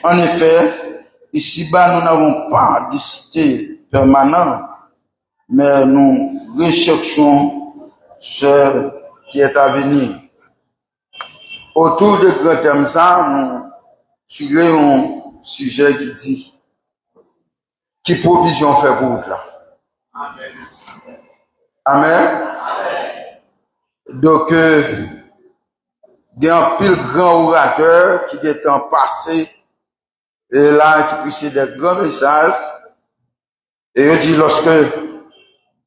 En effet, ici-bas, nous n'avons pas de cité permanente, mais nous recherchons ce qui est à venir. Autour de grands thèmes, nous tirons un sujet qui dit qui provision fait pour vous là. Amen. Amen. Donc, il y a un pile grand orateur qui est en passé et là qui prêchait des grands messages. Et il dit lorsque un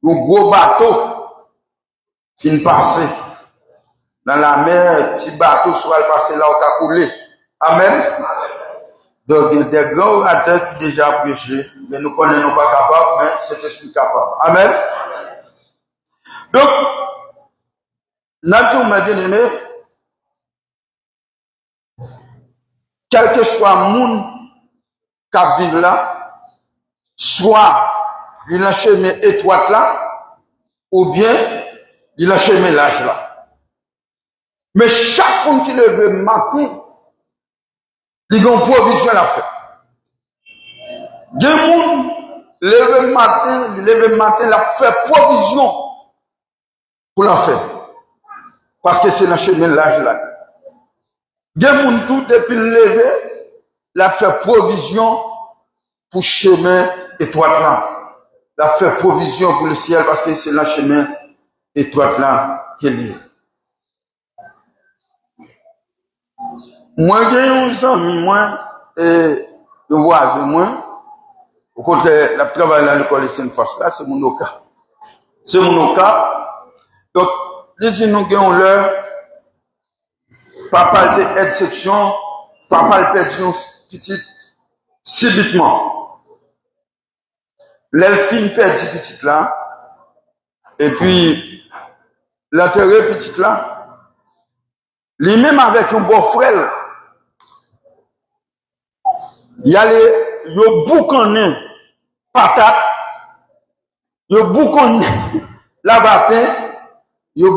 gros bateau finit passer dans la mer, petit bateau soit passé là où t'as coulé. Amen. Donc, il y a des grands orateurs qui déjà prêché, mais nous connaissons pas capables, mais c'est esprit capable. Amen. Donc, nature m'a bien aimé, quel que soit le monde qui vit là, soit il a un chemin étroit là, ou bien il a un chemin large là. Mais chaque monde qui le veut matin, il a une provision à la faire. Des gens lever matin, la faire provision pour la faire. Parce que c'est le chemin large là. Des gens tout depuis le lever, la faire provision pour le chemin étroit là. La faire provision pour le ciel parce que c'est le chemin étroit là qui est lié. Moi, j'ai un ami, moi, et un voisin, moi, au côté, la travail à l'école de Sainte-Fosse, là, c'est mon cas. C'est mon cas. Donc, les gens nous gagnons leur, papa était aide section, papa est perdu une petite, subitement. L'elfine perdu petite là, et puis, l'intérêt petite là, lui-même avec un beau frère, il y a le boucané, patate, le boucané, la vapin, le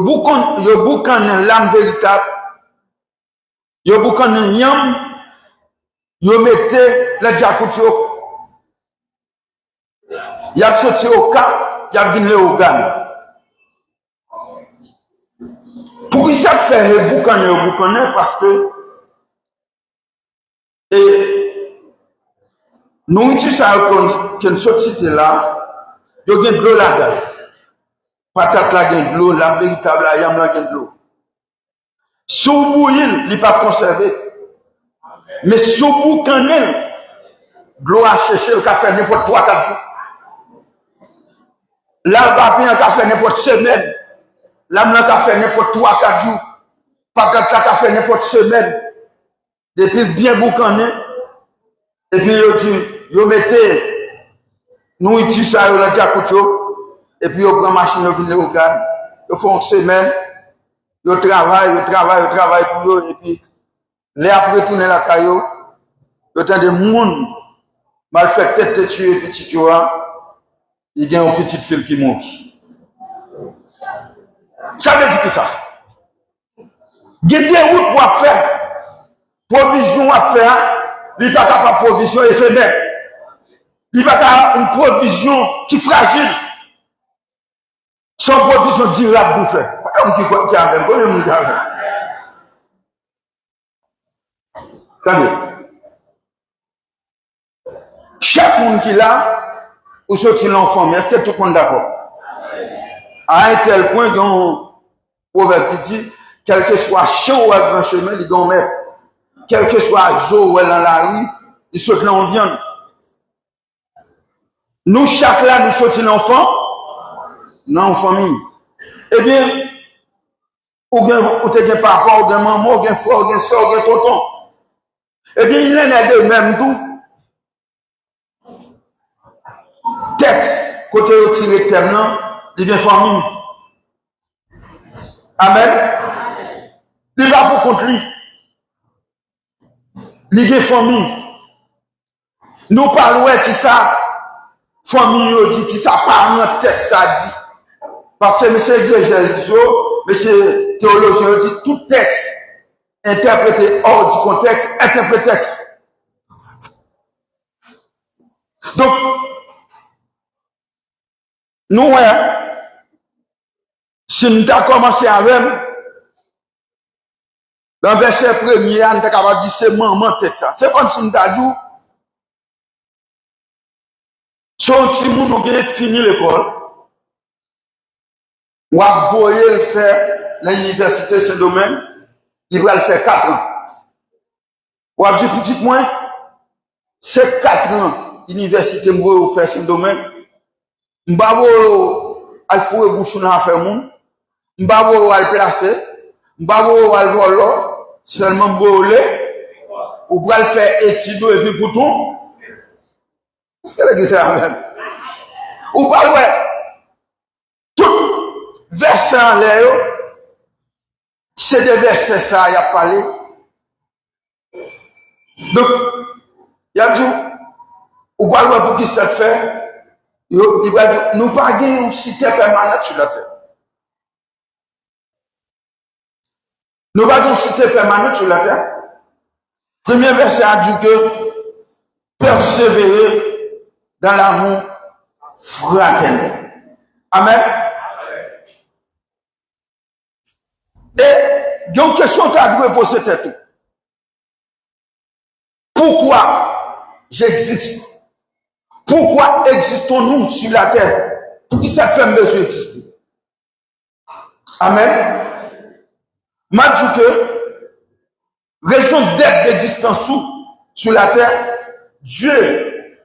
boucané, l'âme véritable, le boucané, yam, le mettez le diacoutio. Il y a sorti au cap, il y a venu au gamme. Pour ça faire le boucané, parce que, et, nous utilisons qu'une société là, il y a de l'eau là-dedans. Patate là, il y a de l'eau, la véritable là, il y a de l'eau. Sous bouillir, il n'est pas conservé. Mais sous boucané, l'eau a cherché le café n'importe 3-4 jours. Là, papier a fait n'importe semaine. Là, on a fait n'importe 3-4 jours. Patate là, a fait n'importe semaine. Depuis bien boucané. Et puis, yo mettez, nous utilisons ça, la diacoucho, et puis yo prend machine, yo vient au gamme, yo font une semaine, yo travaille pour yo, et puis, les après tourner la caillou, yo t'as des monde, mal fait tête tuer petit tueur, il y a un petit fil qui monte. Ça veut dire que ça. Il y a des routes pour faire, provision à faire, il n'y a pas de provision éphémère. Il n'y a pas une provision qui est fragile. Sans provision durable pour faire. Comme qui a avec, comme qui a avec. Attendez. Chaque monde qui est là, ou sorti l'enfant, mais est-ce que tout le monde est d'accord? À un tel point qu'on proverbe qui dit, quel que soit chaud ou grand chemin, il doit mettre. Quel que soit jour ou dans la rue, il saute là en viande. Nous, chaque là, nous sautons l'enfant, non, en famille. Eh bien, ou te gen papa, ou gen maman, ou gen frère, ou gen soeur, ou gen tonton. Eh bien, il en a de même tout. Texte, côté où tiré thème, non, il vient famille. Amen. Il va pour contre lui. Il vient famille. Nous parlons qui ça, famille dit, qui ça parle, texte ça dit. Parce que monsieur exégèse dit, monsieur théologien dit, tout texte interprété hors du contexte, interprète texte. Donc, nous, si nous avons commencé avec, dans le verset premier, on est capable de dire c'est maman texte. C'est comme si nous avons dit, si on a fini l'école, ou à voyer le faire l'université Saint-Domingue, il va le faire 4 ans. Ou à dire petit moins, c'est 4 ans, l'université m'a faire Saint-Domingue. M'bavo al foué bouchon à faire moun, m'bavo al placer, m'bavo al volo, seulement m'bolé, ou pour le faire étude et puis pour tout. Qu'est-ce que c'est la même? Ou pas ouais, tout verset en l'air, c'est des versets ça, il a parlé. Donc, il a dit, ou pas ouais pour qui ça fait? Il va dire, nous pas gagner une cité permanente sur la terre. Nous pas gagner une cité permanente sur la terre. Premier verset a dit que persévérer dans l'amour fraternel. Amen. Et donc, question tu as dû poser tout. Pourquoi j'existe? Pourquoi existons-nous sur la terre? Pour qui cette femme besoin d'exister? Amen. M'a dit que raison d'être d'existence sur la terre, Dieu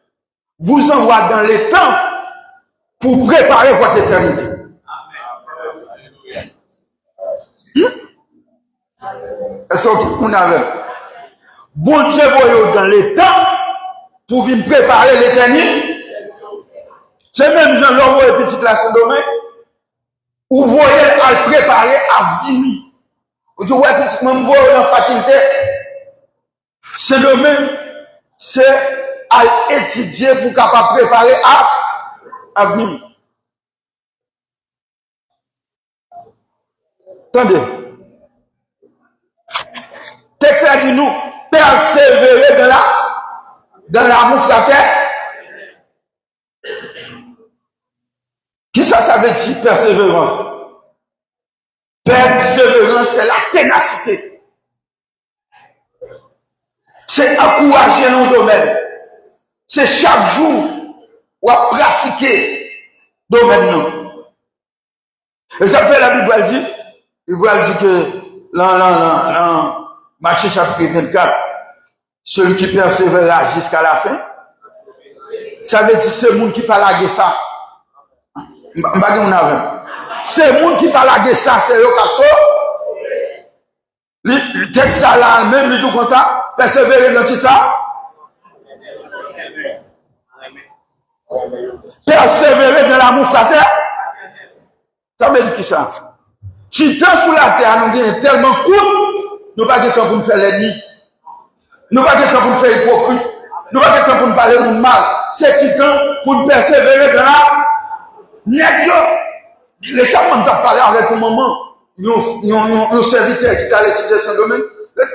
vous envoie dans les temps pour préparer votre éternité. Est-ce que vous avez? Bon Dieu voyez dans les temps pour venir préparer l'éternité. C'est même Jean Loro et Petit la Saint-Domingue, où vous voyez à le préparer à venir. Vous dites, ouais, petit, même vous en faculté, Saint-Domingue, c'est à étudier pour capable préparer à venir. Attendez. Texte a dit nous, persévérer dans l'amour fraternel. Qui ça veut dire persévérance? Persévérance, c'est la ténacité. C'est encourager nos domaines. C'est chaque jour ou à pratiquer domaine nous. Et ça fait la Bible dit, que dans Matthieu chapitre 24, celui qui persévérera jusqu'à la fin, ça veut dire c'est le monde qui parle de ça. C'est le monde qui parle de ça, c'est le cas. Le texte là, même le tout comme ça, persévérer dans tout ça. Persévérer dans l'amour fraternel. Ça veut dire qui ça? Si tant sur la terre, nous avons tellement court, nous n'avons pas de temps pour nous faire l'ennemi. Nous n'avons pas de temps pour nous faire hypocrite. Nous n'avons pas de temps pour nous parler de mal. C'est du temps pour nous persévérer dans la nègre. Les chamans ont parlé avec un moment. Un serviteur qui t'a étudié son domaine.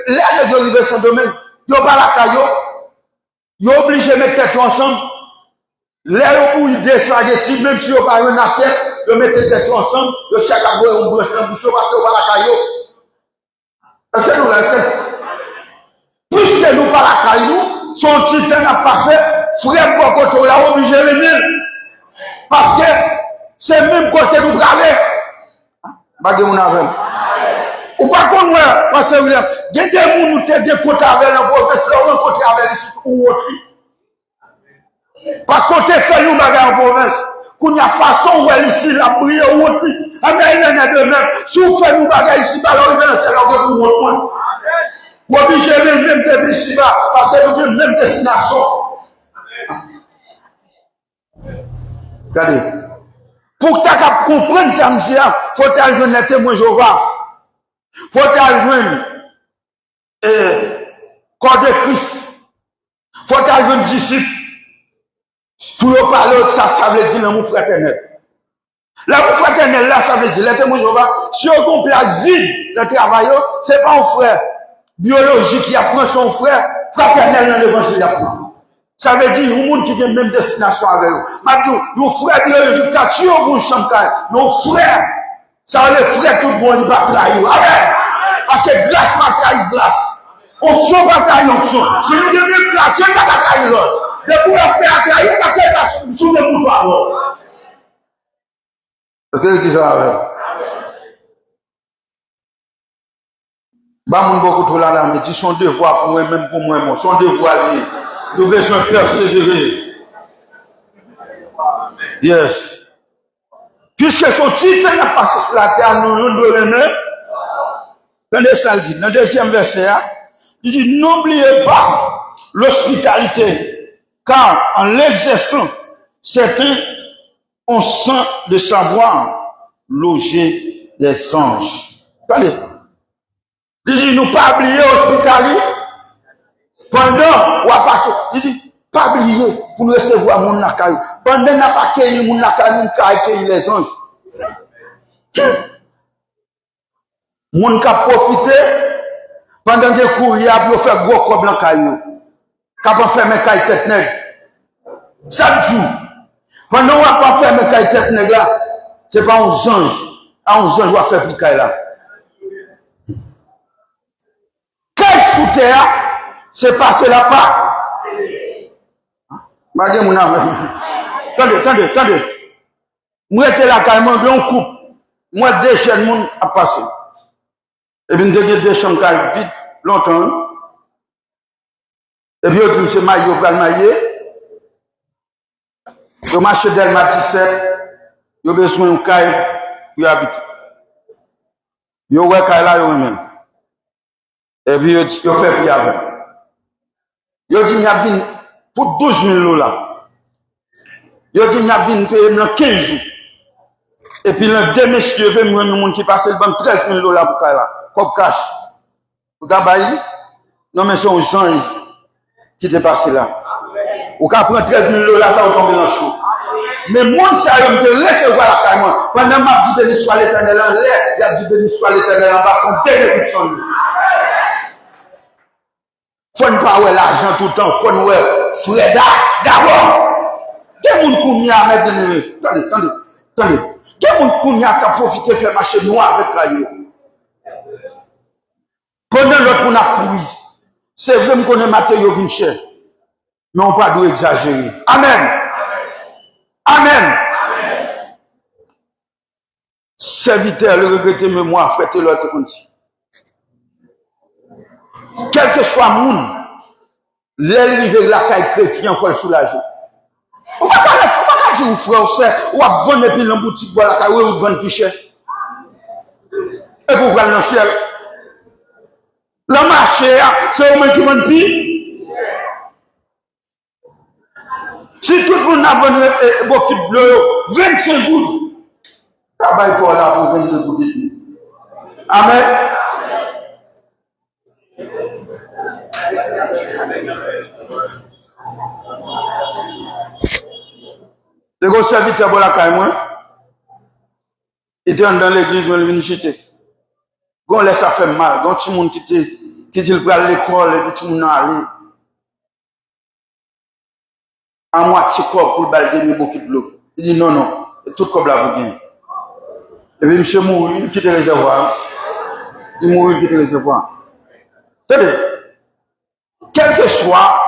L'air de arriver son domaine. Ils n'ont pas la caillou. Ils sont obligés de mettre tête ensemble. L'air où ils spaghetti, même si ils n'ont pas une assiette, ils mettent tête ensemble. Ils cherchent à boire une broche dans le bouchon parce qu'ils n'ont pas la caillou. Est-ce que nous l'avons? Puisque nous pas la caillou, son titan a passé, frère Bokoto l'a obligé de venir. Parce que c'est même côté nous braver. Bagé mon avec. Ou pas qu'on voit, parce que il y a des gens qui ont des côtés avec un professeur, un côté avec ici ou autre. Parce qu'on te fait nous bagarre en province. Qu'on y a façon où elle ici, la brille ou autre. Mais il y en a de même. Si vous faites nous bagarre ici, alors il va c'est là où vous montrez. Ou obligé de même de ici bas, parce que vous avez même destination. Regardez. Pour que tu comprennes samedi, il faut que tu ailles joindre les témoins Jéhovah. Il faut que tu ailles joindre corps de Christ. Il faut que tu ailles joindre disciples. Pour parler de ça, ça veut dire l'amour fraternel. L'amour fraternel, là, ça veut dire les témoins Jéhovah. Si on complète vide le travail, ce n'est pas un frère biologique qui apprend son frère, fraternel dans l'évangile apprend. Ça veut dire, un monde qui a même destination avec eux. Maintenant, nos frères, ils ont tué au bout de chambre. Nos frères, ça veut dire, frères, tout le monde, ils ne va pas trahir. Amen. Parce que grâce va trahir grâce. Onction va trahir onction. Si nous devons grâce, il ne va pas trahir l'autre. Les pour les frères trahir, parce que c'est pas sous les boutoirs. Est-ce que vous dites ça avec? Bah, mon beaucoup trop là, mais dit son devoir pour moi-même, pour moi, son devoir, nous besoin de persévérer. Yes. Puisque son titre n'a pas passé sur la terre, nous devons aimer. Attendez ça, il dit, dans le deuxième verset, il dit, n'oubliez pas l'hospitalité, car en l'exerçant, certains ont sans de savoir loger les anges. Attendez. Il dit, nous pas oublier l'hospitalité pendant ou à part. Il dit, pas oublier pour nous recevoir mon nakay. Pendant n'a pas accueilli mon nakay, nous accueillir les anges. Moun ka profité pendant que courir pour faire gros cob dans caillou. Ka pas faire mes cailles tête nègre. Chaque jour. Pendant on pas faire mes cailles tête nègre là, c'est pas un ange. Un ange va faire plus caille là. Caille sous terre, c'est passer la part. Madame mon âme. Attendez. Moi j'étais là carrément on coupe. Moi deux chaînes monde a passé. Et puis, nous avons des chambres vite, longtemps. Et puis, on dit, c'est maillot, pas maillé. Je marche d'Elma 17. Je besoin d'un caille pour habiter. Je vais caille là, je même. Et puis, je fais plus avec. Je dis, il y a venu pour 12 000 $. Je dis, il y a venu pour 15 jours. Et puis, le demi, je vais me rendre monde qui passe le banc 13 000 $ pour caille là. Comme cash. Vous avez non, mais c'est un ange qui t'est passé là. Vous avez pris 13 000 $, ça va tomber dans le chaud. Mais moi, ça va me recevoir la caille. Pendant que je dis béni soit l'éternel en l'air, il y a dit béni soit l'éternel en bas, son dernier coup de son lit. Il ne faut pas avoir l'argent tout le temps, il faut nous Freda d'abord. Quel monde qu'on y a mettre attendez. Quel monde qu'on y a qu'à profiter de faire marcher noir avec la yo. Pendant l'autre on a couru. C'est vrai qu'on est matériaux vin cher. Mais on ne peut pas exagérer. Amen. Serviteur, le regretter mémoire, frère, et l'autre comme ça. Quel que soit le monde, l'arrivée de la caille chrétien, il faut le soulager. On ne peut pas dire aux frères, ou à vendre puis dans boutique, la caille, ou vendre plus cher. Et pour voir dans le ciel. Le marché, c'est au moins qui vend plus. Si tout le monde a vendu beaucoup de bleu, 25 gouttes, travail pour là pour 22 gouttes. Amen. Le gros serviteur pour la caille, il était dans l'église, il est venu chuter. Quand on laisse ça faire mal, quand tout le monde qui te prend à l'école, et puis tout le monde a allé. À moitié corps pour balader beaucoup de l'eau. Il dit non, tout corps là pour bien. Et puis monsieur mourut, il quitte le réservoir. Il mourut, il quitte le réservoir. Attendez, quel que soit,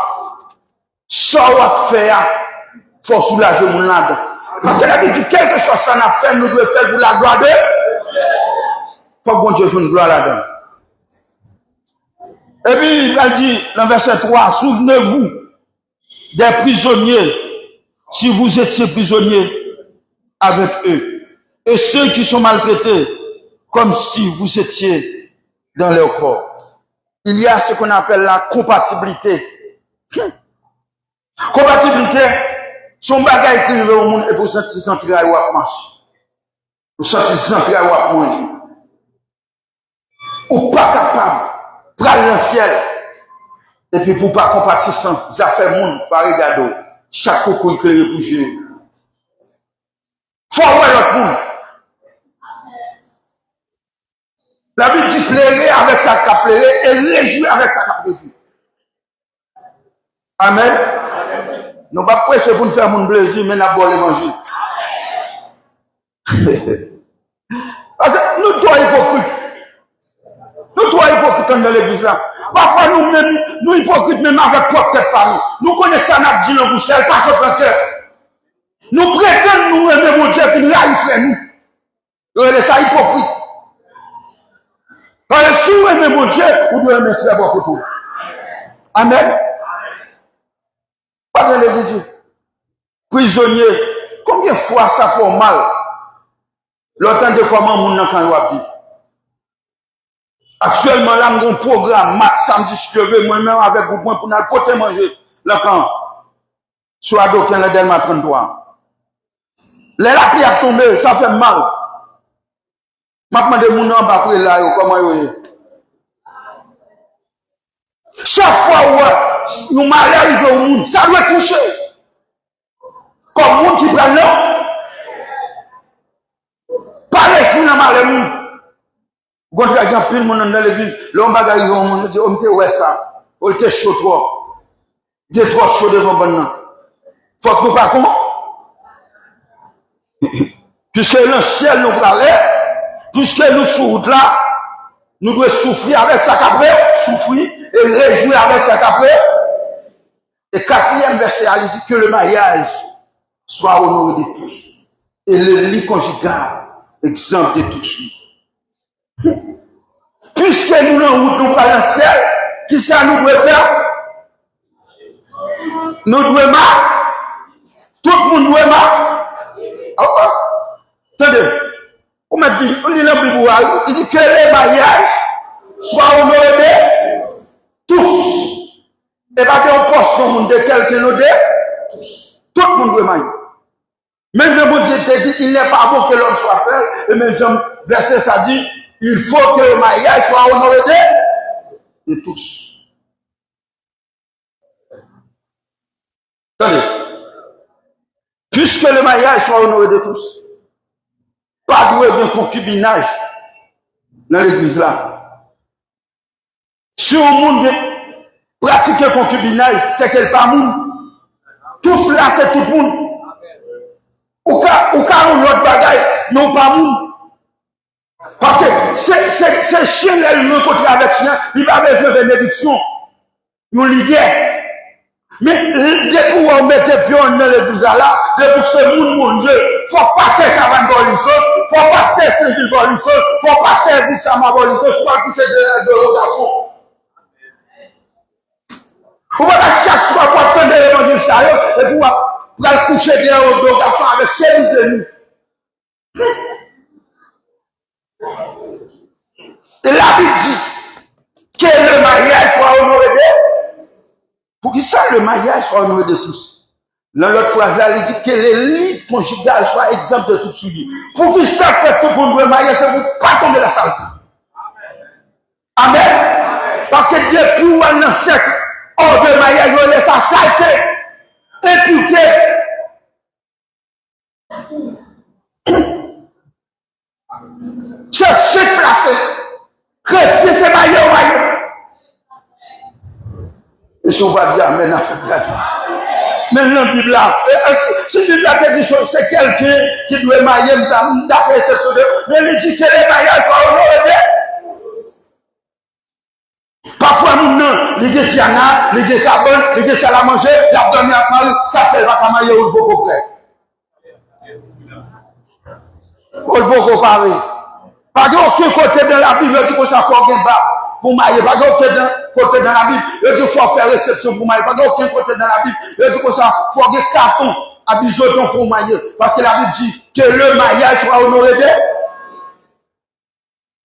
ça va faire, il faut soulager mon lade. Parce que la vie dit, quel que soit ça n'a fait, nous devons faire pour la gloire de. Il faut que bon Dieu fasse une gloire là-dedans. Et puis il a dit, dans verset 3, souvenez-vous des prisonniers, si vous étiez prisonniers avec eux, et ceux qui sont maltraités, comme si vous étiez dans leur corps. Il y a ce qu'on appelle la compatibilité. Compatibilité, son bagage qui arrive au monde et pour sentir sentir à marche. Pour sentir sentir à manger. Ou pas capable, prendre le ciel. Et puis pour pas compatir sans affaires monde, par regarder, chaque coco éclairé pour jouer. Faut voir l'autre monde. La Bible dit plairer avec sa cap plairer et réjouir avec sa cap réjouir. Amen. Nous ne pas prêcher pour nous faire mon plaisir, mais nous avons l'évangile. Parce que nous trois hypocrites. Nous trois hypocrites dans l'église là. Parfois nous-mêmes, nous hypocrites même avec propre tête par nous. Nous connaissons notre dit dans bouche, elle passe au cœur. Nous prétendons nous aimer mon Dieu, puis nous haïssons nous. Nous sommes ça hypocrite. Parce que si vous aimez mon Dieu, vous devez aimer frère beaucoup. Amen. Pas de l'église. Prisonnier, combien de fois ça fait mal? L'autant de comment mon enfant va vivre. Actuellement, là, nous avons un programme, max, samedi, je vais moi-même avec vous pour nous côté manger. Là, quand, soit d'aucun, le Delma 33. Les la pluie a tombé, ça fait mal. Je demande mon nom après là, comment il est. Chaque fois où nous malheurs au monde, ça doit toucher. Comme monde qui prend l'eau. Pas les fous dans malheur monde. Quand il y a plein de monde dans l'église, l'homme bagaille au monde, dit, on te ouais ça. On te chaud trop. Il est trop chaud devant bon. Faut que nous pas comment? Puisque le ciel nous parle, puisque nous sur route là, nous devons souffrir avec sa caprée, souffrir et réjouir avec sa caprée. Et quatrième verset, il dit que le mariage soit honoré de tous. Et le lit conjugal, exemple de tout de suite. Puisque nous en route, nous parlons ciel, qui ça nous doit faire? Nous devons marrer. Tout le monde doit marrer. Attendez. On lit la Bible, il dit que les mariages soient honorés de tous. Et pas qu'on portion de quelqu'un ou de tous. Tout le monde doit marier. Même Jean Dieu te dit, il n'est pas bon que l'homme soit seul. Et même Jean, verset ça dit, il faut que le mariage soit honoré de tous. Attendez. Puisque le mariage soit honoré de tous. Pas de concubinage dans l'église là. Si au monde pratique le concubinage, c'est qu'elle pas monde. Tout cela, c'est tout le monde. Ou car l'autre bagaille, non pas monde. Parce que c'est chien le côté avec chien, il n'a pas besoin de bénédiction. Nous l'idée. Mais dès qu'on met des pions dans l'église là, depuis ce monde, mon Dieu, il faut passer Chavan Bolissos, il faut passer Saint-Gilles Bolissos, il faut passer Vissama Bolissos, il faut pas coucher de rotation. On va chaque fois pour attendre l'évangile sérieux et pour coucher de rotation avec chez de nous. Et la Bible dit que le mariage soit honoré de. Pour que ça, le mariage soit honoré de tous. Dans l'autre phrase là, il dit que les lits conjugales soient exempts de tout suivi. Pour que ça fait tout le monde le mariage, c'est pour pas tomber la saleté. Amen. Parce que depuis où on a le sexe, hors de mariage, on laisse sa saleté. Imputée. Chercher placé. Chrétien, c'est marié ou marié. Et si on va dire, mais n'a fait grave. Mais dans la Bible là, si la Bible te dit c'est quelqu'un qui doit marier, n'a fait exception de, mais il dit que les mariages soient honorés. Parfois, nous, non, les gens tiana, les gens carbone, les gens salam à manger, la dernière mal, ça fait la camaille ou le beau près. Ou le beau pareil. Pas aucun côté de la Bible qui peut ça faire un bas pour marier. Pas aucun côté dans la Bible il faut faire réception pour marier. Pas aucun côté dans la Bible il faut ça faire un carton à bijoton pour marier. Parce que la Bible dit que le mariage soit honoré de.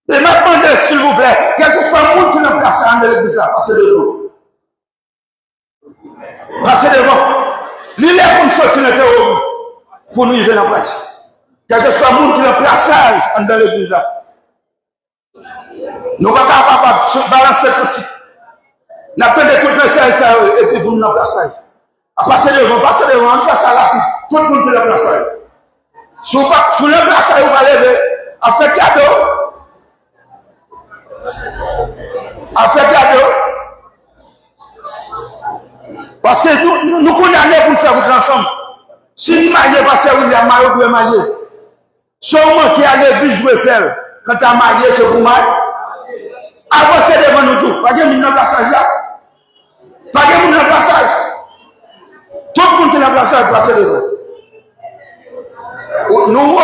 Et maintenant, s'il vous plaît, quel que soit le monde qui n'a pas placé dans l'église là, passez devant. Passez devant. L'île est pour sortir le terrorisme. Pour nous y venir en pratique. Quel que soit le monde qui n'a pas placé dans l'église là. Nous ne sommes pas capables de balancer tout. Nous attendons tout le service et puis vous nous placez. Passez devant, on fait ça là. Tout le monde qui l'a placé. Si vous le placez, vous allez lever. En fait cadeau. En fait cadeau. Parce que nous condamnons pour faire route ensemble. Si nous maillons, parce que William Mario doit mailler. Seulement qui a l'église doit faire. Quand tu as maillé, c'est pour mailler. Avancez devant nous tous. Pas de monde dans le passage là. Pas de monde dans le passage. Tout le monde qui est dans le passage, passez devant. Nous,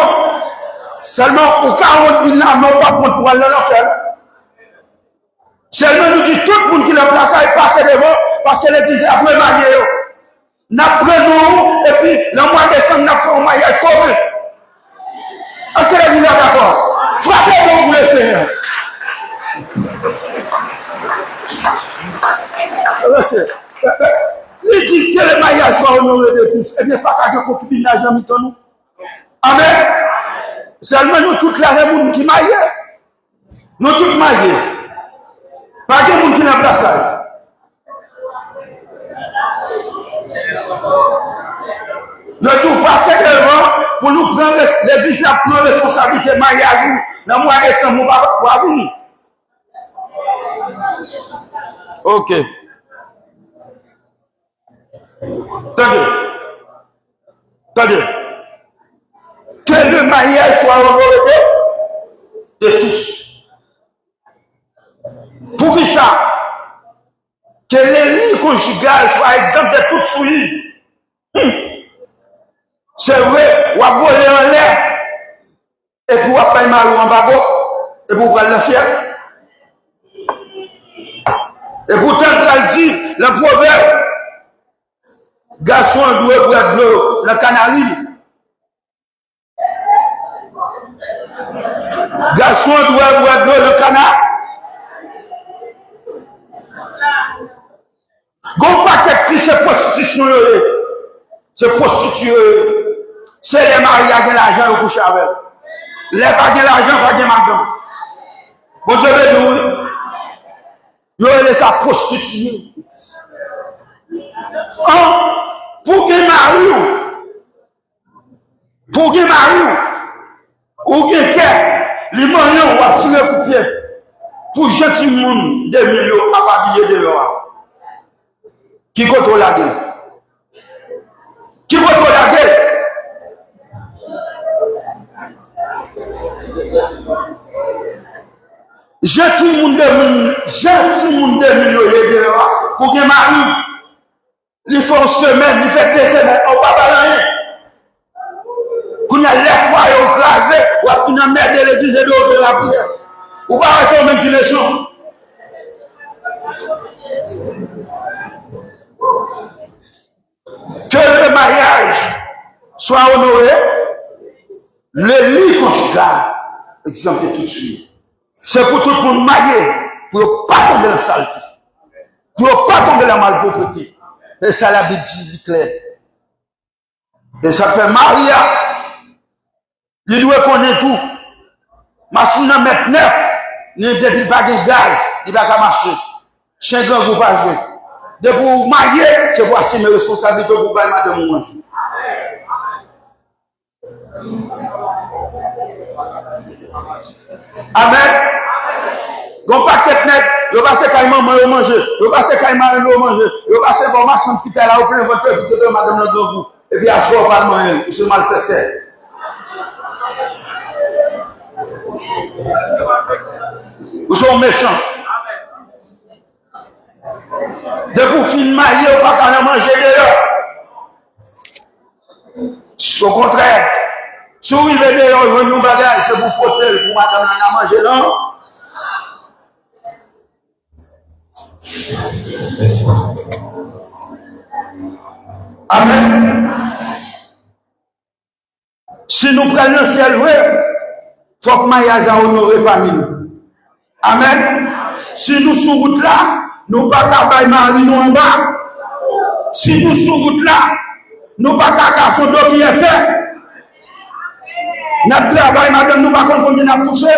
seulement au cas où il n'a pas pour aller l'enfer. Seulement nous dit tout le monde qui est dans le passage, passez devant, parce que l'église a pris maillé. Nous prenons, et puis le mois de décembre, nous faisons un maillage commun. Est-ce que l'église est d'accord? Frappez-vous pour le Seigneur. Il dit que le mariage soit honoré de tous. Eh bien, pas qu'à de concubinage dans nous. Amen. Seulement nous toutes la monde qui maillent. Nous toutes maillés. Pas de monde qui n'a pas ça. Nous tout passer devant pour nous prendre l'église la plus responsabilité mariage. Dans le mois de décembre, nous ne pouvons pas venir. Ok. Attendez. Que le mariage soit honoré de tous. Pour qui ça? Que les lits conjugales soient exempts de toute souillure. C'est vrai, on va voler en l'air. Et pour ne pas mal en bagot. Et pour prendre le ciel. Et pourtant, il dit, le proverbe, garçon doit boire de l'eau, le canari. Garçon doit boire de l'eau, le canard. Gon paquet de filles, c'est prostitution. C'est prostitué. C'est les mariés qui ont l'argent au coucher avec. Les pas de l'argent, pas de madame. Bon, je vais dire, ils ont laissé ça prostituer. Pour qu'ils marient, ou qu'ils les moyens vont tirer coup de pied. Pour jeter le monde des millions à pas billet dehors. Qui contrôle la gueule? Qui contrôle la gueule? Jeter le monde des millions dehors pour qu'ils marient. Ils font une semaine, ils font 2 semaines, on ne va pas rien. Quand il y a les fois écrasés, ou à une merde de l'église et de la prière. Ou pas rester en ventilation. Que le mariage soit honoré, le lit conjugal, exemple tout de suite. C'est pour tout le monde marié, pour ne pas tomber dans la saleté, pour ne pas tomber dans la malpropreté. Et ça la Bible dit clair. Et ça fait Maria. Il doit connaître tout. Machine à mettre 9. Il n'y a pas de gaz. Il va pas marcher. Chien grand vous pas jouer. De pour marier, c'est pour assumer mes responsabilités pour pas madame manger. Amen. Gon paquet net, yo passe kay maman yo manger, yo passe kay maman yo manger, yo passe bon machin fita là au plein voiture pour que madame dans grand goût. Et puis à soir parlement elle, c'est mal fait. Vous sont méchants. De pour fin marier, pas qu'à manger dehors. Au contraire, si vous vivez dehors, vous avez un bagage, c'est pour porter, pour madame à manger là. Merci. Amen. Si nous prenons le ciel, il faut que mariage a honoré parmi nous. Amen. Si nous sur route là, nous pas qu'à mari nous en bas. Si nous sur route là, nous pas qu'à son dos qui est fait. Notre travail, madame, nous pas qu'on continue à toucher.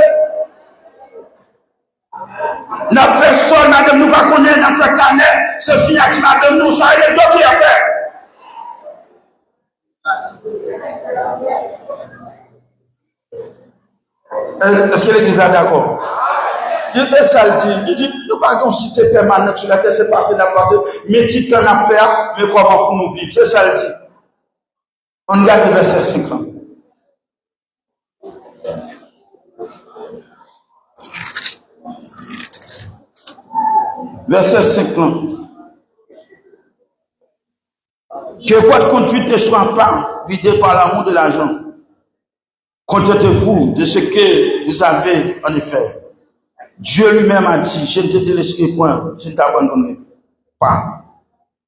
Nous fait sol, madame, nous pas qu'on est, nous fait canet. Ceci, madame, nous, ça, et le dos qui est fait. Est-ce que l'église est d'accord? Il dit, il n'y a pas de cité permanente sur la terre, c'est passé, n'a passé, mais tu t'en as fait, mais comment pour nous vivre? C'est ça, il dit. On regarde le verset 5. Verset 5. Que votre conduite ne soit pas vidée par l'amour de l'argent. Contentez-vous de ce que vous avez en effet. Dieu lui-même a dit, je ne te délaisserai point, je ne t'abandonnerai pas.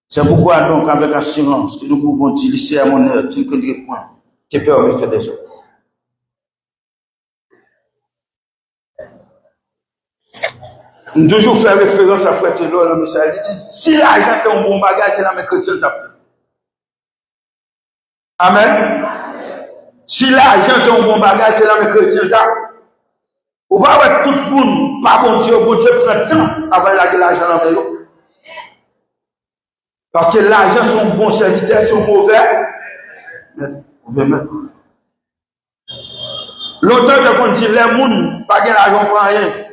C'est pourquoi donc avec assurance que nous pouvons dire, lycée à mon heure, tu ne craindras point, que peur me fait des autres. Nous toujours faire référence à Frère Télor dans le message. Il dit, si l'argent est un bon bagage, c'est dans mes chrétiens t'appeler. Amen. Si l'argent est un bon bagage, c'est dans mes chrétiens t'appeler. Ou pas avec tout le monde, pas bon Dieu prend temps avant de l'argent dans mes mains. Parce que l'argent sont bons serviteurs, sont mauvais. Longtemps que on dit les gens, pas de l'argent pour rien.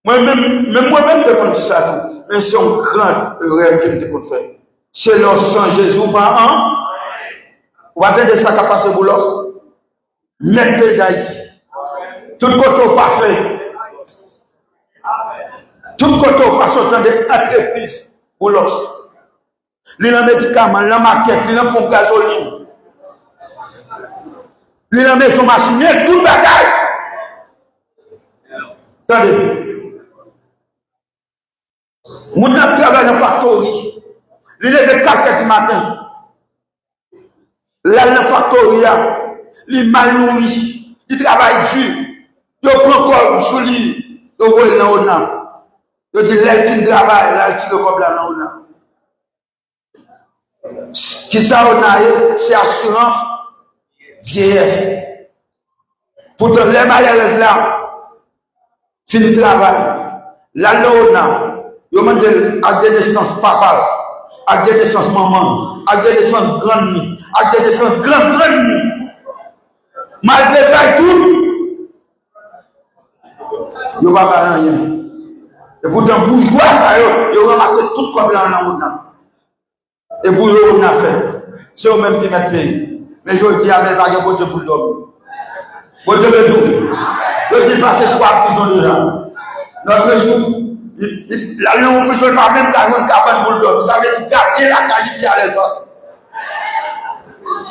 Moi-même, de dit ça tout. Mais c'est un grand rêve que je peux faire. C'est leur sang Jésus par an. Vous attendez ça qui a passé pour l'os. Net pays d'Haïti. Tout côté passé. Tout côté passé, autant d'entreprises pour l'os. L'île en médicaments, l'île en maquette, l'île en pompe gasoline. L'île en maison machine, tout bagaille. Attendez. Mon travaille dans la factory. Il est de 4 heures du matin. Là, dans la factory, il est mal nourri. Il travaille dur. Il prend corps sur lui. Il voit là où là. Il dit, là, il finit de travail. Là, il tire le corps là où là. Qui ça, on a, c'est assurance vieillesse. Pourtant, les malades là, fin de travail. Là, là, on a. Yo mande avec des naissances papa, avec des naissances maman, avec des naissances grande, avec des naissances grande. Malgré ça tout, yo pas rien. Et pourtant bourgeois ça yo ramasse tout comme là dans route là. Et pour eux on a fait. C'est eux même qui mettent pays. Mais je dis à mes pas de côté pour l'homme. Bon Dieu le tout. Je dis passer 3 prisons de là. Notre jour la langue ne peut pas même garder une cabane pour l'homme. Ça veut dire garder la qualité à l'espace.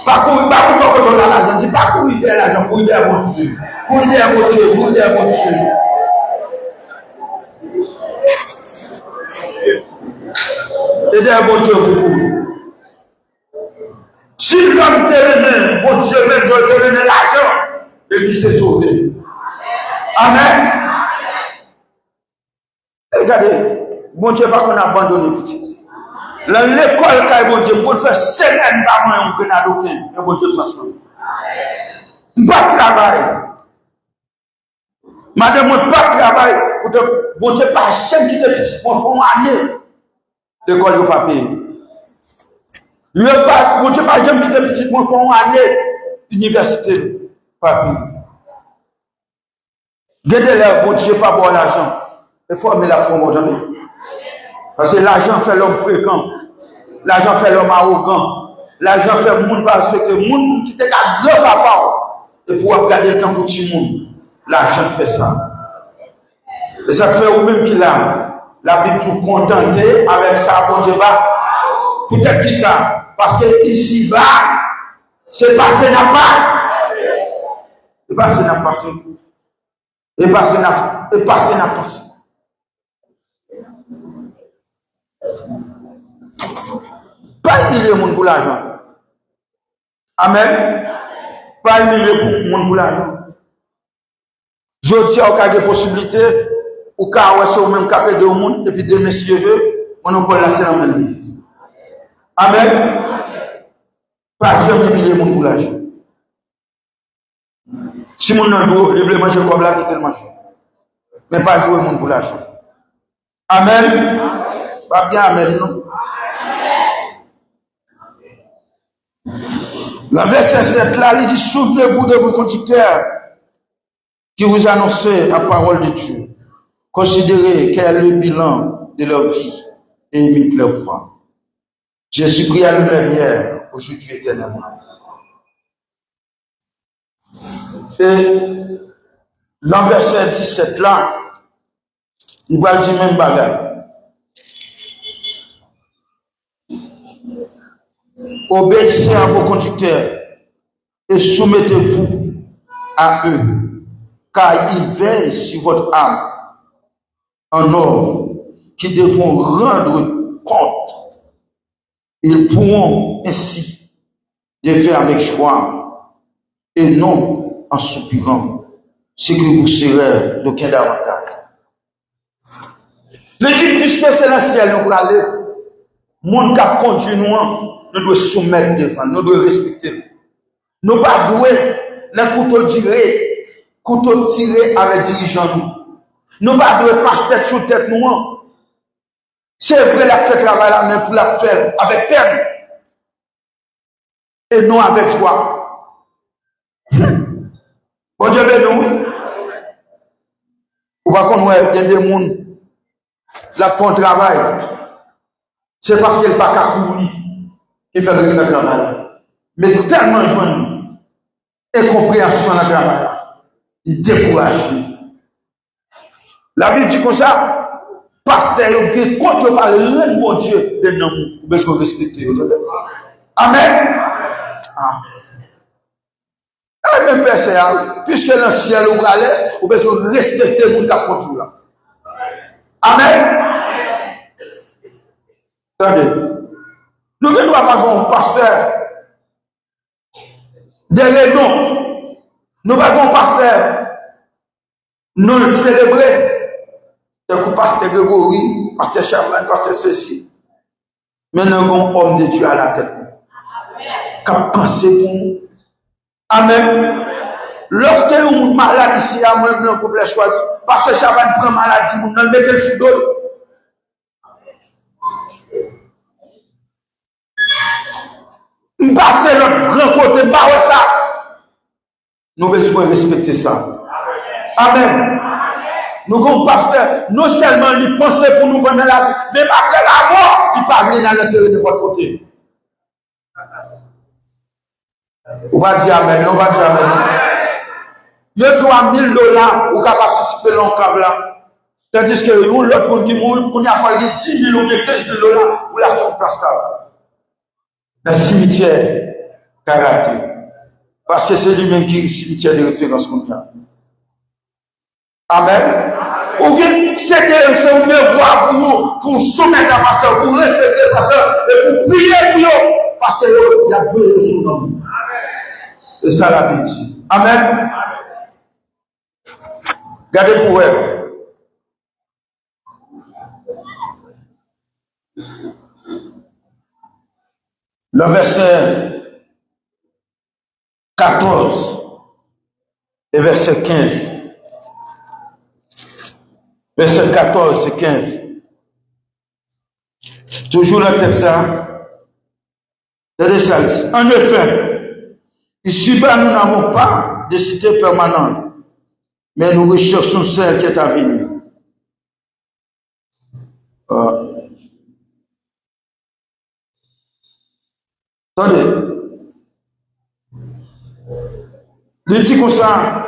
Pas courir dans l'argent. Dis pas courir dans l'argent, courir dans mon Dieu. Courir dans mon Dieu, courir dans mon Dieu. Et dans mon Dieu, pour courir. Si l'homme te remet, mon Dieu, même je te remets l'argent, et qui s'est sauvé. Amen. Regardez. Bon Dieu, pas qu'on a abandonné petit. Dans l'école, quand bon Dieu, pour faire semaine par mois, on peut adopter. Et bon Dieu transforme. Pas de travail. Madame, pas de travail. Bon Dieu, pas chaîne qui te petit pour faire une année. L'école de papier. Bon Dieu, pas chaîne qui te petit pour faire une année. Université papier. Gardez-le, bon Dieu, pas bon l'argent. Il faut mettre la forme aujourd'hui. Parce que l'argent fait l'homme fréquent. L'argent fait l'homme arrogant. L'argent fait le monde pas respecter. Le monde qui était à grand papa. Et pour regarder le temps pour tout le monde. L'argent fait ça. Et ça fait vous-même qui l'a. La Bible tout contenté avec ça, bon Dieu, peut-être qui ça. Parce que ici bas, c'est passé n'a pas. Et passé n'a pas. Et passé n'a pas. Pas humilier le monde pour l'argent. Amen. Pas humilier le monde pour l'argent. Je dis à des possibilités, au cas où c'est au même capé de monde, et puis de messieurs, on ne peut laisser dans le même vie. Amen. Pas jamais humilier le monde pour l'argent. Si mon nom il veut manger comme là, il mange. Mais pas jouer le monde pour l'argent. Amen. Pas bien, amen, non? La verset 7 là, il dit, souvenez-vous de vos conducteurs qui vous annonçaient la parole de Dieu. considérer quel est le bilan de leur vie et imite leur foi. Jésus-Christ a le même hier, aujourd'hui éternellement. Et dans verset 17 là, il va dire même bagaille. Obéissez à vos conducteurs et soumettez-vous à eux, car ils veillent sur votre âme en homme qui devront rendre compte. Ils pourront ainsi le faire avec joie et non en soupirant, ce que vous serez d'aucun davantage. Le dit, puisque c'est le ciel, nous allons, monde qui a conduit nous devons soumettre devant, nous devons respecter. Nous ne pas douer les couteaux tirés avec dirigeants nous. Nous ne pas douer passer tête sous tête nous. C'est vrai, la fait travail la main pour la faire avec peine et non avec joie. Bon Dieu nous. Ou pas qu'on voit il y a des gens qui font travail. C'est parce qu'il n'y a pas qu'à courir qui fait le travail. Mais tellement jeune incompréhension dans le travail, il décourage. La Bible dit comme ça, pasteur qui contre par le bon Dieu de nous, vous besoin respecter. Amen. Ah. Et même personne, puisque dans le ciel vous allez, vous besoin respecter mon cap contre là. Amen. Attendez. Nous ne devons pas bon pasteur. Derrière nous, nous ne devons pas pasteur. Nous le célébrer. C'est pour pasteur Grégory, pasteur Chavan, pasteur ceci. Mais nous avons un homme de Dieu à la tête. Qui a pensé pour nous. Amen. Lorsque nous malade ici, à moi, nous pouvons choisir. Pasteur Chavan prend maladie, nous le mettons sur le dos. Il passe l'autre grand côté, bah ça. Nous devons respecter ça. Amen. Nous, comme pasteur, non seulement il pense pour nous pendant la vie, même après la mort, il parle dans l'intérêt de votre côté. On va dire Amen, on va dire Amen. Il y a $1,000 ou qui participer à l'encave là. Tandis que l'autre monde qui mourit, pour y avoir 10 000 ou $15,000 pour la tombe place dans le cimetière Karaté. Parce que c'est lui-même qui est le cimetière de référence comme ça. Amen. Ou bien, c'est un devoir pour vous, pour soumettre un pasteur, pour respecter le pasteur, et pour prier pour eux, parce qu'il y a Dieu sur nous. Et ça la Bible dit. Amen. Regardez pour eux. Le verset 14 et verset 15. Verset 14 et 15. Toujours le texte là. C'est ça. En effet, ici-bas, nous n'avons pas de cité permanente, mais nous recherchons celle qui est à venir. Attendez. Il dit comme ça,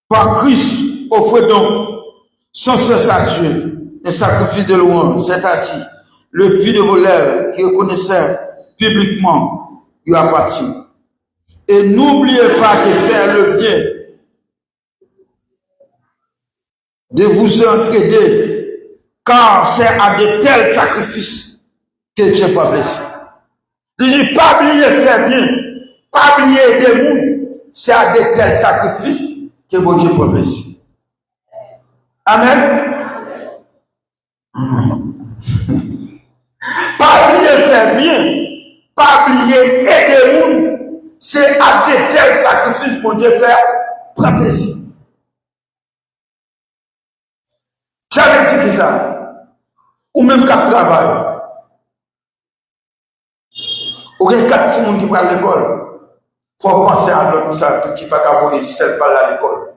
par Christ, offrez donc sans cesse à Dieu un sacrifice de louange, c'est-à-dire le fruit de vos lèvres qui reconnaissait publiquement lui appartient. Et n'oubliez pas de faire le bien, de vous entraider, car c'est à de tels sacrifices que Dieu va blesser. Il dit pas oublier faire bien, pas oublier des mots, c'est à de tels sacrifices que mon Dieu va blesser. Amen. Pas oublier faire bien, pas oublier aider monde, c'est à de tels sacrifices mon Dieu fait prend plaisir. J'avais dit que ça, ou même qu'à travail, ou bien quatre petits monde qui prennent l'école, il faut penser à l'autre ça qui pas qu'à voir seul par à l'école.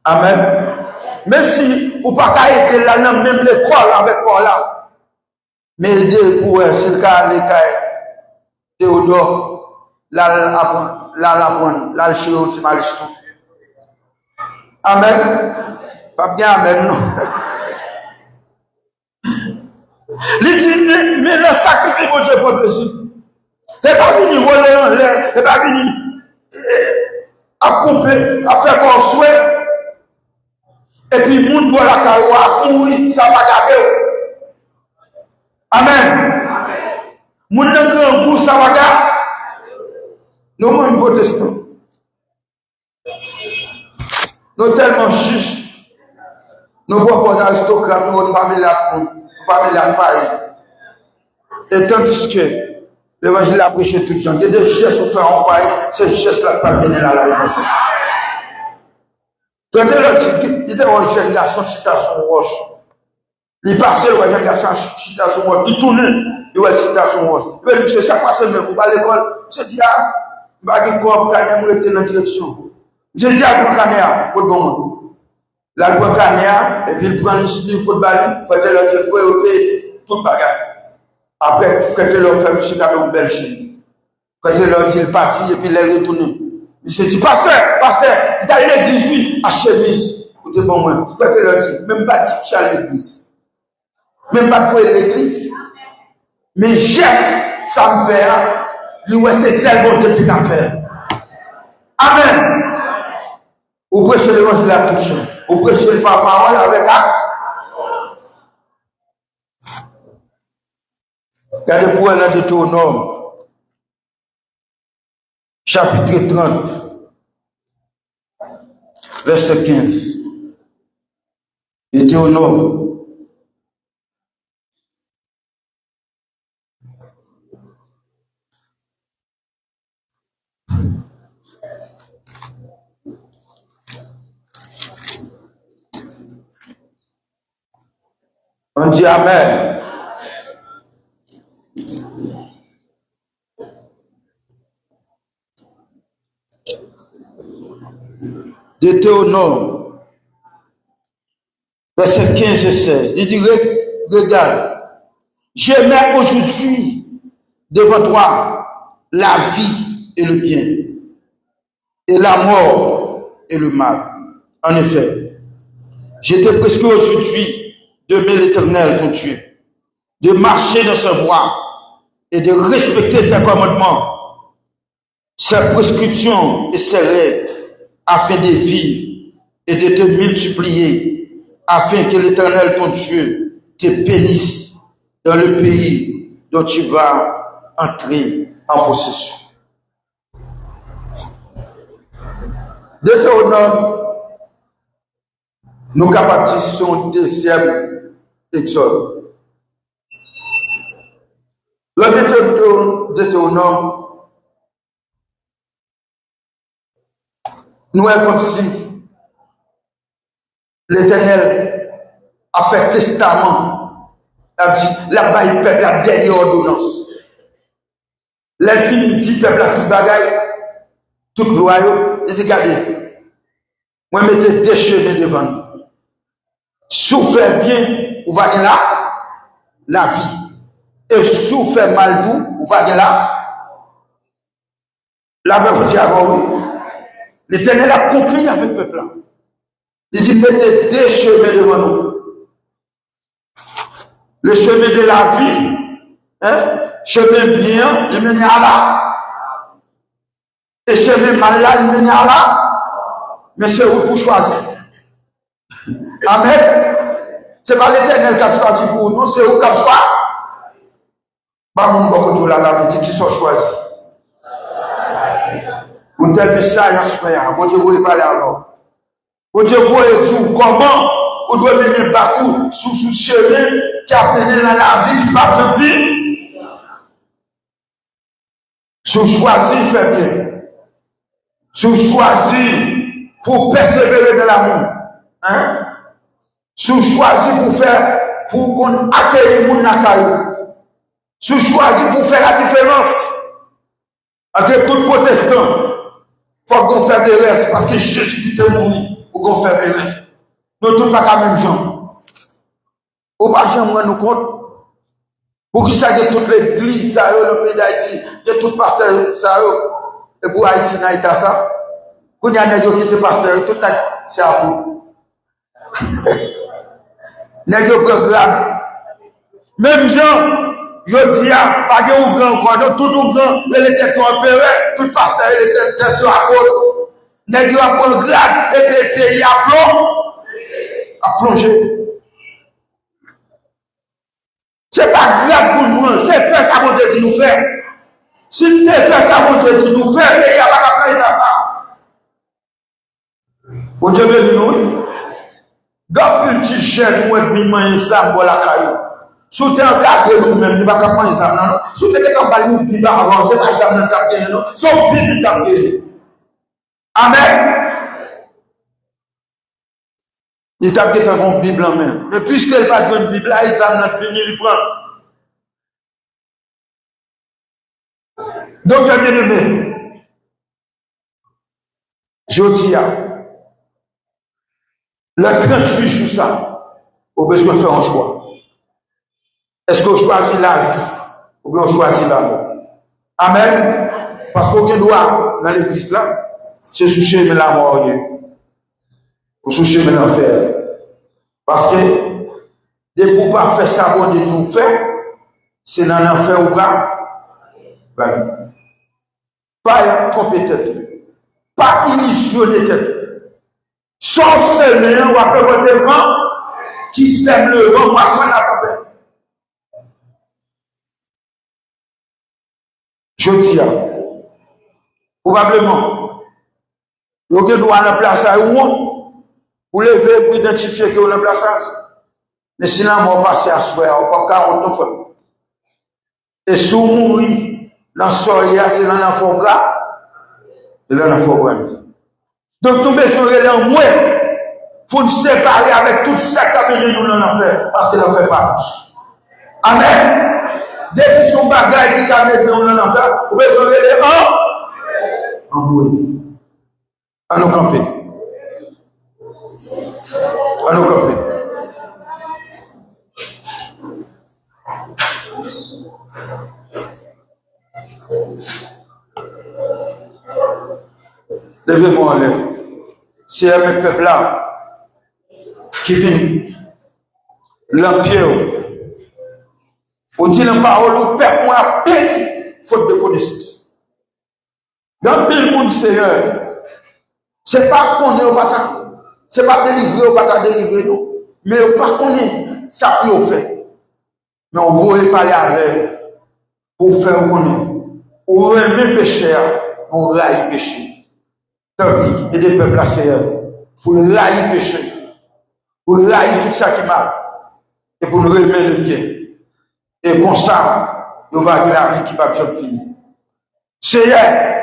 Amen. Même si vous pas qu'à aider là, même l'école avec Paul là. Mais aider pour si le cas, les cas, Théodore, là, le chez eux, c'est Amen. Pas bien, amen, non. Il dit, mais le sacrifice pour Dieu pour plaisir. Et pas venir voler en l'air, et pas venir à couper, à faire qu'on souhaite. Et puis, moun doit la caroua, mourir, ça va garder. Amen. Moun n'a grand goût, ça va garder. Nous, moun protestants. Nous tellement juste. Nous proposons aristocrates, nous pas la pareil. Et tandis que l'évangile a prêché tout le temps, il y a des gestes au faire en pareil, ces gestes-là pas mener à la réponse. Quand il était un jeune garçon, citation roche. Il passait le jeune garçon, citation roche, il tournait, il voit citation roche. Il dit, c'est ça passe même, pour aller à l'école. Je dis, ah, je vais aller pour caméra, dans la direction. Je dis, ah, pour caméra, pour le bon monde. Là, il prend caméra, et puis il prend le livre pour le balai, il fait le fouet, tout le bagage. Après, il leur fait M. Cadon Belchine. Quand il leur dit, il partit, et puis il est retourné. Il se dit, pasteur, il est à l'église, oui, à chemise. Écoutez, bon, moi, faites leur dire, même pas de à l'église. Même pas de fouet de l'église. Mais geste, ça me fait, lui, ouais, c'est celle bon Dieu qui a fait. Amen. Vous prêchez l'évangile à tout champ. Vous prêchez le parole avec acte. Regardez pour elle, Deutéronome, chapitre 30, verset 15. Deutéronome. On dit Amen. Deutéronome, verset 15 et 16. Il dit, regarde, je mets aujourd'hui devant toi la vie et le bien, et la mort et le mal. En effet, je t'ai prescrit aujourd'hui d'aimer l'Éternel, ton Dieu, de marcher dans sa voie et de respecter ses commandements, ses prescriptions et ses règles, afin de vivre et de te multiplier, afin que l'Éternel, ton Dieu, te bénisse dans le pays dont tu vas entrer en possession. Deutéronome, nous capables son deuxième exode. Le Deutéronome, nous est comme si l'Éternel a fait testament, a dit, là-bas il peuple la dernière ordonnance. L'infini dit peuple la tout bagaille, tout loyau, il dit, regardez, moi mettez deux chemins devant nous. Si vous faites bien, vous va gagner là, la vie. Et si vous faites mal, vous va gagner là, la même chose avant oui. L'Éternel a conclu avec le peuple. Il dit, mettez deux chemins devant nous. Le chemin de la vie, hein? Chemin bien, il mène à là. Et chemin mal là, il mène à là. Mais c'est vous pour choisir. Amen. C'est pas l'Éternel qui a choisi pour nous, c'est vous qui a choisi. Pas mon beaucoup là, dit qu'ils sont choisis. Un tel message à soi, bon Dieu, vous parler alors. Bon Dieu, vous dire comment vous devez mener le parcours sous ce chemin qui a mené dans la vie qui va de vie. Sous choisi, fait bien. Sous choisi pour persévérer dans l'amour. Hein? Sous choisi pour faire, pour qu'on accueille mon accueil. Sous choisi pour faire la différence entre tout protestant. Il faut qu'on fasse des restes parce que Jésus qui te mourit pour qu'on fasse des restes. Nous tous pas la même gens. Ou pas jamais nous compte. Pour qui ça que toute l'église, ça, le pays d'Haïti, que tout pasteur, ça, et pour Haïti, n'a été ça. Quand il y a des gens qui étaient pasteurs, tout c'est à vous. N'est-ce pas grave? Même gens, je dis, pas de grand quoi, tout grand, les têtes sont opérées, tout pasteur, les têtes sont à côté. N'est-ce pas grave, et les pays à plonger. C'est pas grave pour nous, c'est faire ça, mon Dieu, qui nous fait. Si tu fais ça, mon Dieu, qui nous fait, il n'y a pas de dans ça. Mon Dieu, béni nous. Depuis le petit jeune, nous et puis manger ça, pour la caillou. Si tu es en cas de nous-mêmes, tu ne vas pas manger ça, non. Si tu es en cas de nous, tu vas avancer, pas ça, non, tu vas non. Si tu es en cas Amen. Il t'a dit une Bible en main. Et puisqu'elle n'a pas de Bible, là, il a fini, il prend. Donc, bien aimé, je dis, le 38 jours, ça, on peut faire un choix. Est-ce qu'on choisit la vie ou bien on choisit la mort? Amen. Parce qu'on doit, dans l'église là, c'est soucier de la mort, ou soucier de l'enfer. Parce que, dès qu'on ne peut pas faire ça, bon Dieu tout fait, c'est dans l'enfer ou pas. Pas compétent, pas illusionné tête. Sauf semer, ou après votre vent, qui sème le vent, moisson la tempête. Je dis, probablement, vous doit en place à où pour lever, pour identifier que vous en place. Mais sinon, on va passer à soi, on va pas on fait. Et si vous mourrez dans le soleil, c'est dans l'enfant gras, c'est dans l'enfant gras. Donc, nous besoin de l'en moins pour nous séparer avec tout ça qui a venu nous dans l'enfer, parce que l'enfer pas tous. Amen. Depuis son bagage qui a venu nous dans l'enfer, nous besoin de l'en moins. À nous camper. À nous camper. Levez-moi en l'air. C'est un peuple là qui vient l'empire. On dit la parole au peuple a péri faute de connaissance. Dans le monde, Seigneur, c'est pas qu'on est au bataille, c'est pas délivrer au bataille, délivrer non. Mais pas qu'on est, ça peut fait. Mais on voulait parler avec pour faire connaître. On aime pécher, on raille péché. Tant pis, et des peuples là, Seigneur, pour le railler péché, pour le railler tout ça qui mal, et pour le remettre le bien. Et comme ça, on va dire la vie qui va bien finir. Seigneur,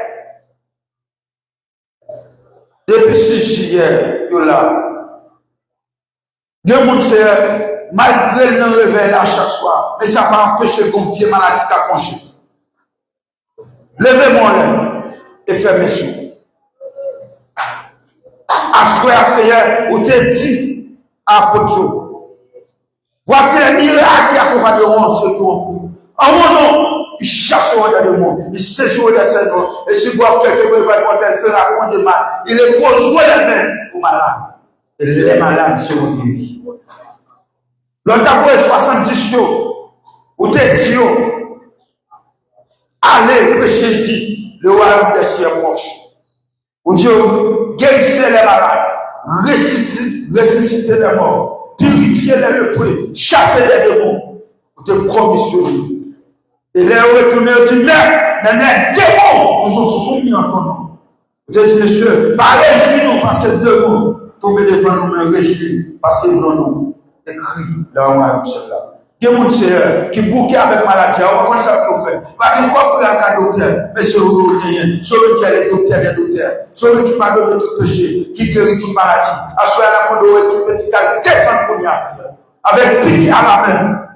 depuis 6 juillet, yo là, deux monde, Seigneur, malgré le réveil là chaque soir, mais ça va empêcher le confier maladie qui a conché. Levez-moi là, et fermez les yeux. Assoyez, Seigneur, où t'es dit à Pocho. Voici les miracles qui accompagneront ceux qui ont cru. En mon nom, ils chasseront des démons, ils séjourneront des serpents, et s'ils boivent quelques breuvages mortels, fera point de mal. Ils les feront jouer les mains aux malades. Et les malades seront guéris. L'autre d'abord 70 jours, où t'es dit, allez prêcher dit, le royaume des cieux est proche. Où Dieu guérissez les malades, ressuscitez les morts, purifiez les lépreux, chassez les démons, vous te promissionnez. Et les retournés au dit, mais les démons nous ont soumis en ton nom. Vous te dites, messieurs, pas réjouis-nous parce que les démons tombent devant nous, mais réjouis parce que nous avons écrit dans le royaume cela. Il y a des gens qui bouquent avec maladie, on va ça qu'on fait. Pas de quoi pour un docteur, mais c'est celui qui est le docteur des docteurs, celui qui pardonne tout péché, qui guérit toute maladie. Assoyez la peau de l'équipe médicale, descend pour y avec pique à la main.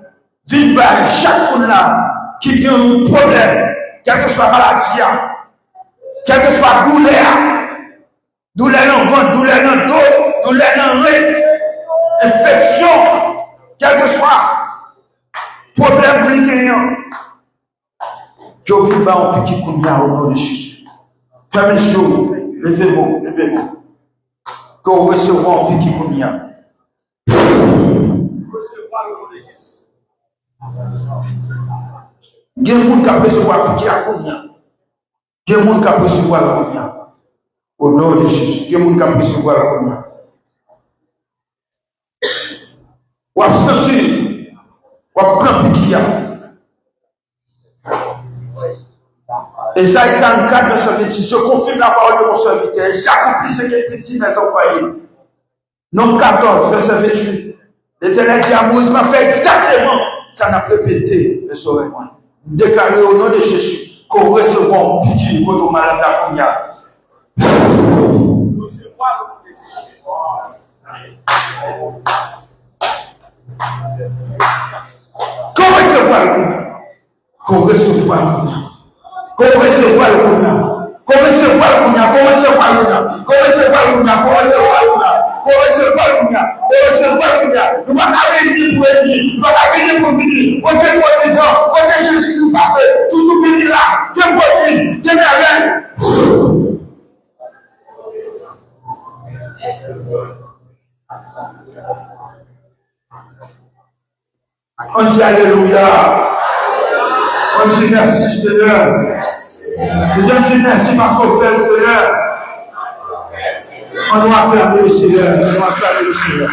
Vive chaque monde là qui a un problème, quelle que soit la maladie, quelle que soit la douleur dans le ventre, douleur dans le dos, douleur dans le rein, infection, quel que soit problème lié, je vous bats un petit coup de main au nom de Jésus. Fermez les yeux, levez-moi, levez-moi. Qu'on recevra un petit coup de main. Il y a des gens qui peuvent recevoir un petit coup de main. Il y a des gens qui peuvent recevoir le coup de main. Au nom de Jésus, il y a des gens qui peuvent recevoir le coup de main. Ou à sentir, ou à prendre qui y a. Esaïe 44, verset 26, je confirme la parole de mon serviteur, j'accomplis ce qui est petit mes employés. Nombre 14, verset 28, l'Éternel dit à Moïse, m'a fait exactement, ça n'a pas répété, le sauver moi. Déclaré au nom de Jésus, qu'on recevra un petit quand on malade la combien. Qu'on recevra le combien. Qu'on recevra le combien. Qu'on recevra le combien. Qu'on recevra le combien. Qu'on recevra le combien. Qu'on recevra le combien. Qu'on recevra le combien. Qu'on recevra le combien. Qu'on recevra le combien. Nous ne pouvons pas venir pour venir. Nous ne pouvons pas venir pour venir. On est président. On est Jésus qui passe. Toujours venir là. Quel profil. Quel merveille. On dit Alléluia. On dit merci Seigneur. Je dis merci parce qu'on fait le Seigneur. On doit acclamer le Seigneur. On doit acclamer le Seigneur.